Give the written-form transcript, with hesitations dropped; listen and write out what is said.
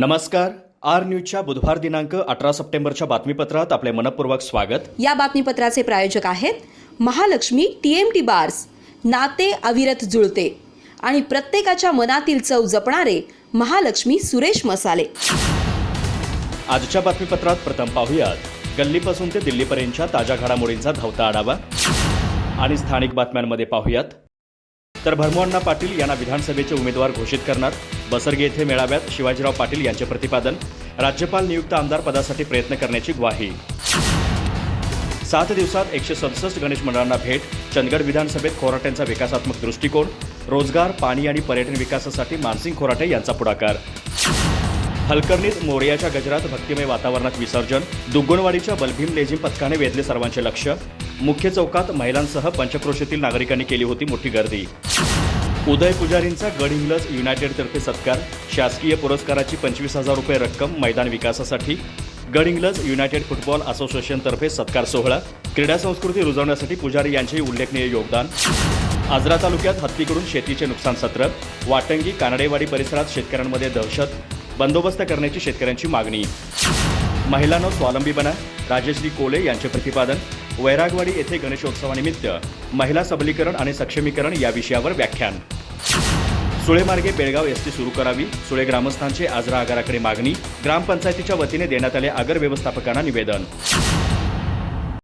नमस्कार. आर न्यूजच्या बुधवार दिनांक 18 सप्टेंबरच्या बातमीपत्रात आपले मनपूर्वक स्वागत. या बातमीपत्राचे प्रायोजक आहेत महालक्ष्मी TMT बार्स. नाते अविरत जुळते आणि प्रत्येकाच्या मनातील चव जपणारे महालक्ष्मी सुरेश मसाले. आजच्या बातमीपत्रात प्रथम पाहूयात गल्लीपासून ते दिल्लीपर्यंतच्या ताज्या घडामोडींचा धावता आढावा आणि स्थानिक बातम्यांमध्ये पाहूयात तर भरमोअण्णा पाटील यांना विधानसभेचे उमेदवार घोषित करणार. बसरगे येथे मेळाव्यात शिवाजीराव पाटील यांचे प्रतिपादन. राज्यपाल नियुक्त आमदार पदासाठी प्रयत्न करण्याची ग्वाही. 7 दिवसात 167 गणेश मंडळांना भेट. चंदगड विधानसभेत खोराट्यांचा विकासात्मक दृष्टिकोन. रोजगार, पाणी आणि पर्यटन विकासासाठी मानसिंग खोराटे यांचा पुढाकार. हलकर्णीत मोरयाच्या गजरात भक्तिमय वातावरणात विसर्जन. दुग्गुणवाडीच्या बलभीम लेझिम पथकाने वेधले सर्वांचे लक्ष. मुख्य चौकात महिलांसह पंचक्रोशीतील नागरिकांनी केली होती मोठी गर्दी. उदय पुजारींचा गडहिंग्लज युनायटेडतर्फे सत्कार. शासकीय पुरस्काराची 25,000 रुपये रक्कम मैदान विकासासाठी. गडहिंग्लज युनायटेड फुटबॉल असोसिएशनतर्फे सत्कार सोहळा. क्रीडा संस्कृती रुजवण्यासाठी पुजारी यांचे उल्लेखनीय योगदान. आजरा तालुक्यात हत्तीकडून शेतीचे नुकसान सत्र. वाटंगी कानडेवाडी परिसरात शेतकऱ्यांमध्ये दहशत. बंदोबस्त करण्याची शेतकऱ्यांची मागणी. महिलांनो स्वावलंबी बना, राजश्री कोले यांचे प्रतिपादन. वैरागवाडी येथे गणेशोत्सवानिमित्त महिला सबलीकरण आणि सक्षमीकरण या विषयावर व्याख्यान. सुळेमार्गे बेळगाव एसटी सुरू करावी. सुळे ग्रामस्थांचे आजरा आगाराकडे मागणी. ग्रामपंचायतीच्या वतीने देण्यात आले आगर व्यवस्थापकांना निवेदन.